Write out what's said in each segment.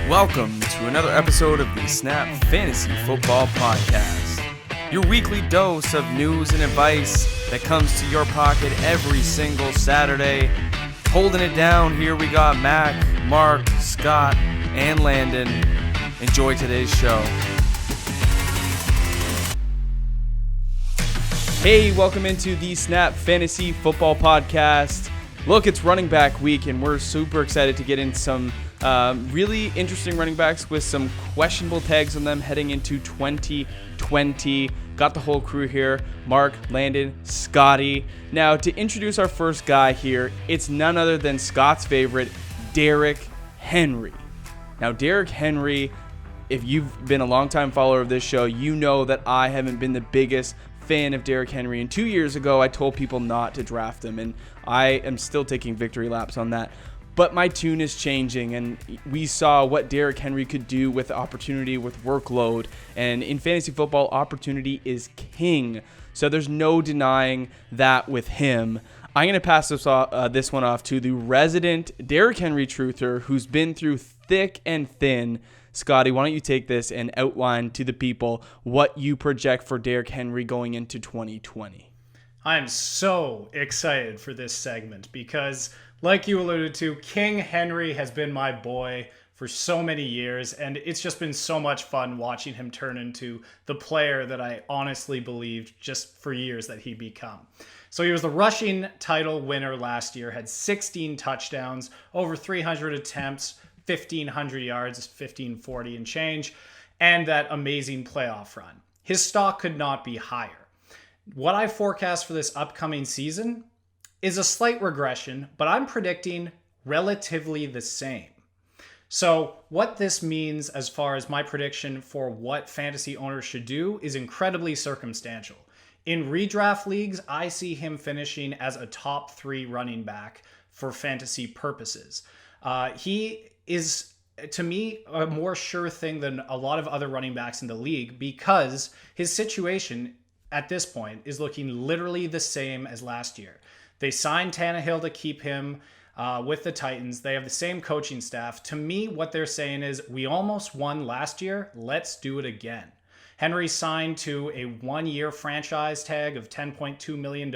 Welcome to another episode of the Snap Fantasy Football Podcast, your weekly dose of news and advice that comes to your pocket every single Saturday. Holding it down, here we got Mac, Mark, Scott, and Landon. Enjoy today's show. Hey, welcome into the Snap Fantasy Football Podcast. Look, it's running back week, and we're super excited to get in some really interesting running backs with some questionable tags on them heading into 2020. Got the whole crew here, Mark, Landon, Scotty. Now, to introduce our first guy here, it's none other than Scott's favorite, Derrick Henry. Now, Derrick Henry, if you've been a longtime follower of this show, you know that I haven't been the biggest fan of Derrick Henry. And 2 years ago, I told people not to draft him, and I am still taking victory laps on that. But my tune is changing, and we saw what Derrick Henry could do with opportunity, with workload. And in fantasy football, opportunity is king. So there's no denying that with him. I'm going to pass this one off to the resident Derrick Henry truther who's been through thick and thin. Scotty, why don't you take this and outline to the people what you project for Derrick Henry going into 2020? I'm so excited for this segment because, like you alluded to, King Henry has been my boy for so many years, and it's just been so much fun watching him turn into the player that I honestly believed just for years that he'd become. So he was the rushing title winner last year, had 16 touchdowns, over 300 attempts, 1,500 yards, 1,540 and change, and that amazing playoff run. His stock could not be higher. What I forecast for this upcoming season is a slight regression, but I'm predicting relatively the same. So what this means as far as my prediction for what fantasy owners should do is incredibly circumstantial. In redraft leagues, I see him finishing as a top 3 running back for fantasy purposes. He is, to me, a more sure thing than a lot of other running backs in the league because his situation at this point is looking literally the same as last year. They signed Tannehill to keep him with the Titans. They have the same coaching staff. To me, what they're saying is, we almost won last year. Let's do it again. Henry signed to a 1-year franchise tag of $10.2 million.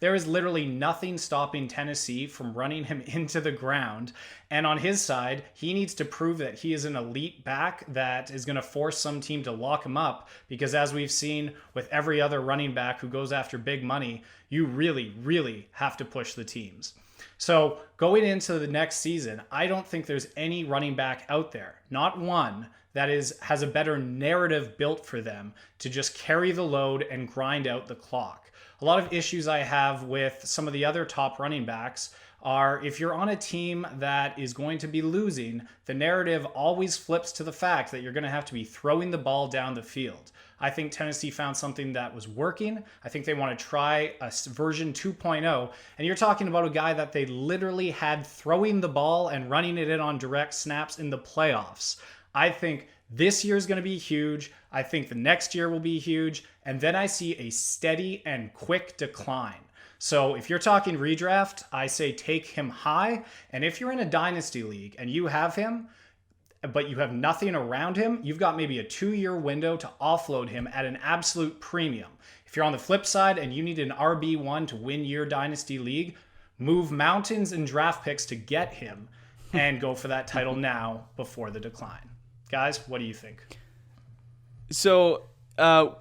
There is literally nothing stopping Tennessee from running him into the ground. And on his side, he needs to prove that he is an elite back that is going to force some team to lock him up. Because as we've seen with every other running back who goes after big money, you really, really have to push the teams. So going into the next season, I don't think there's any running back out there, not one, that has a better narrative built for them to just carry the load and grind out the clock. A lot of issues I have with some of the other top running backs are, if you're on a team that is going to be losing, the narrative always flips to the fact that you're going to have to be throwing the ball down the field. I think Tennessee found something that was working. I think they want to try a version 2.0. And you're talking about a guy that they literally had throwing the ball and running it in on direct snaps in the playoffs. I think this year is going to be huge. I think the next year will be huge. And then I see a steady and quick decline. So if you're talking redraft, I say take him high. And if you're in a dynasty league and you have him, but you have nothing around him, you've got maybe a 2-year window to offload him at an absolute premium. If you're on the flip side and you need an RB1 to win your dynasty league, move mountains and draft picks to get him and go for that title now before the decline. Guys, what do you think? So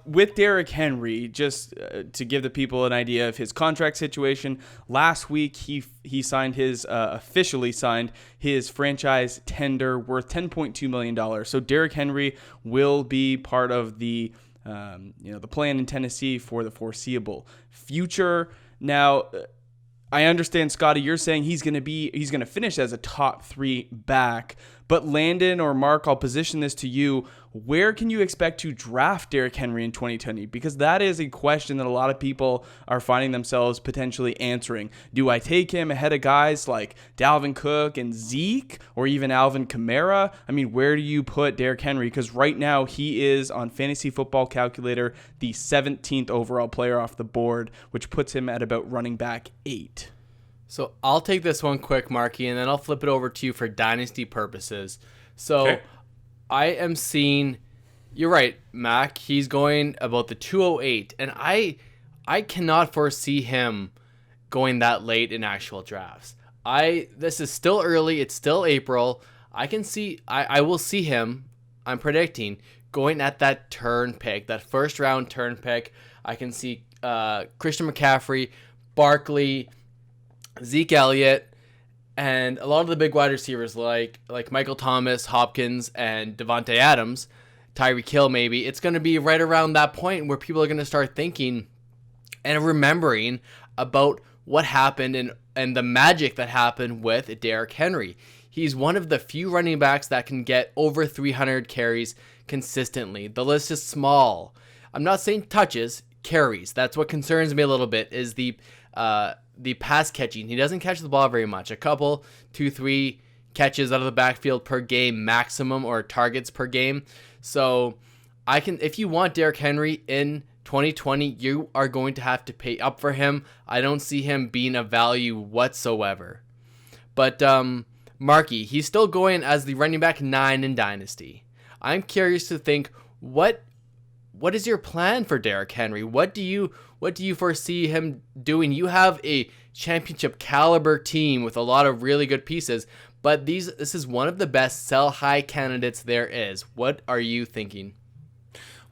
with Derrick Henry, just to give the people an idea of his contract situation, last week he signed his officially signed his franchise tender worth $10.2 million. So Derrick Henry will be part of the the plan in Tennessee for the foreseeable future. Now, I understand, Scotty, you're saying he's going to finish as a top 3 back. But Landon or Mark, I'll position this to you. Where can you expect to draft Derrick Henry in 2020? Because that is a question that a lot of people are finding themselves potentially answering. Do I take him ahead of guys like Dalvin Cook and Zeke, or even Alvin Kamara? I mean, where do you put Derrick Henry? Because right now he is on Fantasy Football Calculator the 17th overall player off the board, which puts him at about running back 8. So I'll take this one quick, Marky, and then I'll flip it over to you for dynasty purposes. So Okay. I am seeing, you're right, Mac. He's going about the 208, and I cannot foresee him going that late in actual drafts. This is still early. It's still April. I will see him. I'm predicting going at that turn pick, that first round turn pick. I can see Christian McCaffrey, Barkley, Zeke Elliott, and a lot of the big wide receivers like Michael Thomas, Hopkins, and Devontae Adams, Tyreek Hill maybe. It's going to be right around that point where people are going to start thinking and remembering about what happened and the magic that happened with Derrick Henry. He's one of the few running backs that can get over 300 carries consistently. The list is small. I'm not saying touches, carries. That's what concerns me a little bit, is the pass catching. He doesn't catch the ball very much. A couple, 2-3 catches out of the backfield per game maximum, or targets per game. So if you want Derrick Henry in 2020, you are going to have to pay up for him. I don't see him being a value whatsoever. But Marky, he's still going as the running back 9 in Dynasty. I'm curious to think, what is your plan for Derrick Henry? What do you foresee him doing? You have a championship caliber team with a lot of really good pieces, but this is one of the best sell high candidates there is. What are you thinking?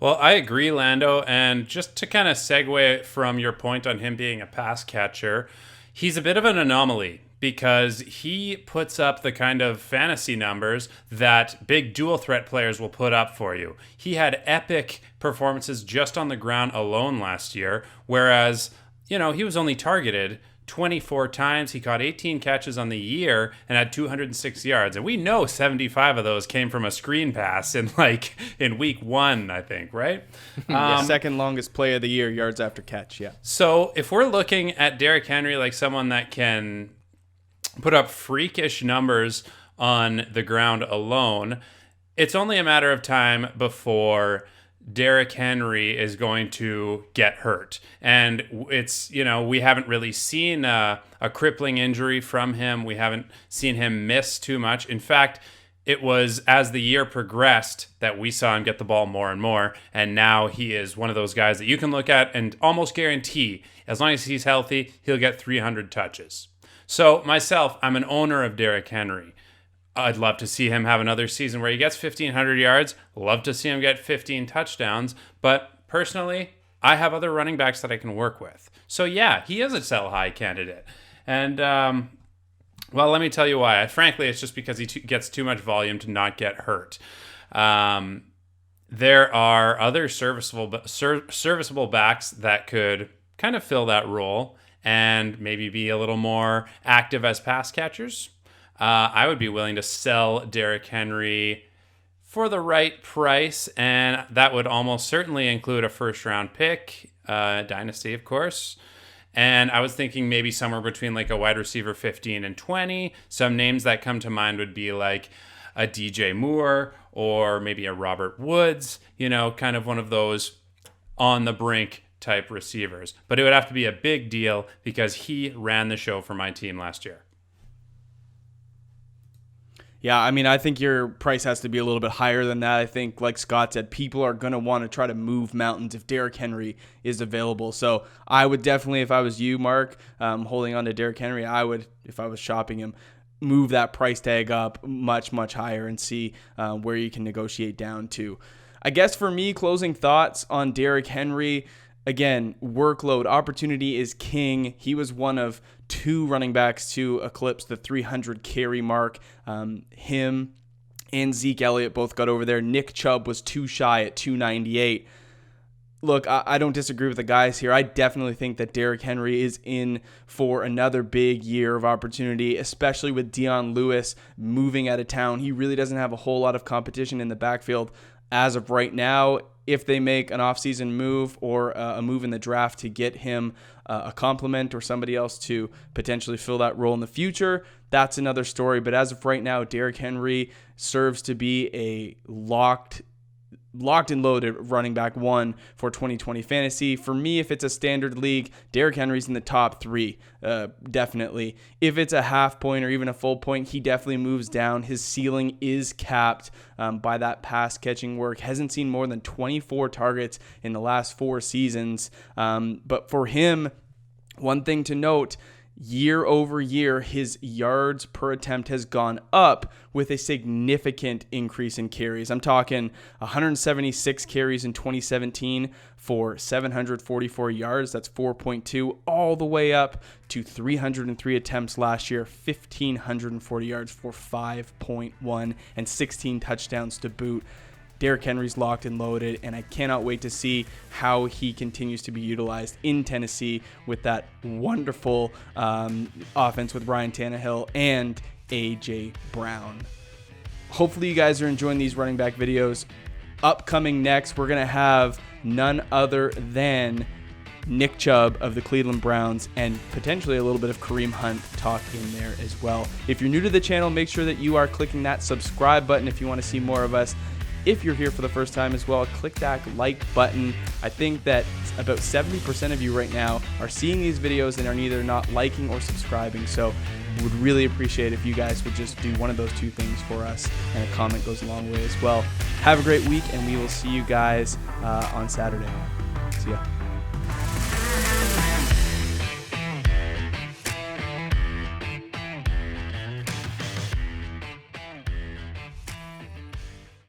Well, I agree, Lando. And just to kind of segue from your point on him being a pass catcher, he's a bit of an anomaly because he puts up the kind of fantasy numbers that big dual threat players will put up for you. He had epic performances just on the ground alone last year, whereas, he was only targeted 24 times. He caught 18 catches on the year and had 206 yards. And we know 75 of those came from a screen pass in week 1, I think, right? Second longest play of the year, yards after catch, yeah. So if we're looking at Derrick Henry like someone that can put up freakish numbers on the ground alone, it's only a matter of time before Derrick Henry is going to get hurt. And it's, we haven't really seen a crippling injury from him. We haven't seen him miss too much. In fact, it was as the year progressed that we saw him get the ball more and more. And now he is one of those guys that you can look at and almost guarantee, as long as he's healthy, he'll get 300 touches. So myself, I'm an owner of Derrick Henry. I'd love to see him have another season where he gets 1,500 yards. Love to see him get 15 touchdowns. But personally, I have other running backs that I can work with. So yeah, he is a sell high candidate. And, well, let me tell you why. Frankly, it's just because he gets too much volume to not get hurt. There are other serviceable backs that could kind of fill that role and maybe be a little more active as pass catchers. I would be willing to sell Derrick Henry for the right price, and that would almost certainly include a first-round pick, Dynasty, of course. And I was thinking maybe somewhere between like a wide receiver 15 and 20. Some names that come to mind would be like a DJ Moore or maybe a Robert Woods, kind of one of those on-the-brink type receivers. But it would have to be a big deal because he ran the show for my team last year. Yeah, I think your price has to be a little bit higher than that. I think, like Scott said, people are going to want to try to move mountains if Derrick Henry is available. So I would definitely, if I was you, Mark, holding on to Derrick Henry, I would, if I was shopping him, move that price tag up much, much higher and see where you can negotiate down to. I guess for me, closing thoughts on Derrick Henry, again, workload, opportunity is king. He was one of 2 running backs to eclipse the 300 carry mark. Him and Zeke Elliott both got over there. Nick Chubb was too shy at 298. Look, I don't disagree with the guys here. I definitely think that Derrick Henry is in for another big year of opportunity, especially with Dion Lewis moving out of town. He really doesn't have a whole lot of competition in the backfield as of right now. If they make an offseason move or a move in the draft to get him a compliment or somebody else to potentially fill that role in the future, that's another story. But as of right now, Derrick Henry serves to be a locked locked and loaded running back 1 for 2020 fantasy. For me, if it's a standard league, Derrick Henry's in the top 3, definitely. If it's a half point or even a full point, he definitely moves down. His ceiling is capped by that pass catching work. Hasn't seen more than 24 targets in the last 4 seasons. But for him, one thing to note, year over year, his yards per attempt has gone up with a significant increase in carries. I'm talking 176 carries in 2017 for 744 yards. That's 4.2, all the way up to 303 attempts last year, 1,540 yards for 5.1, and 16 touchdowns to boot. Derrick Henry's locked and loaded, and I cannot wait to see how he continues to be utilized in Tennessee with that wonderful offense with Ryan Tannehill and A.J. Brown. Hopefully you guys are enjoying these running back videos. Upcoming next, we're going to have none other than Nick Chubb of the Cleveland Browns and potentially a little bit of Kareem Hunt talk in there as well. If you're new to the channel, make sure that you are clicking that subscribe button if you want to see more of us. If you're here for the first time as well, click that like button. I think that about 70% of you right now are seeing these videos and are either not liking or subscribing. So would really appreciate if you guys would just do one of those 2 things for us, and a comment goes a long way as well. Have a great week, and we will see you guys on Saturday. See ya.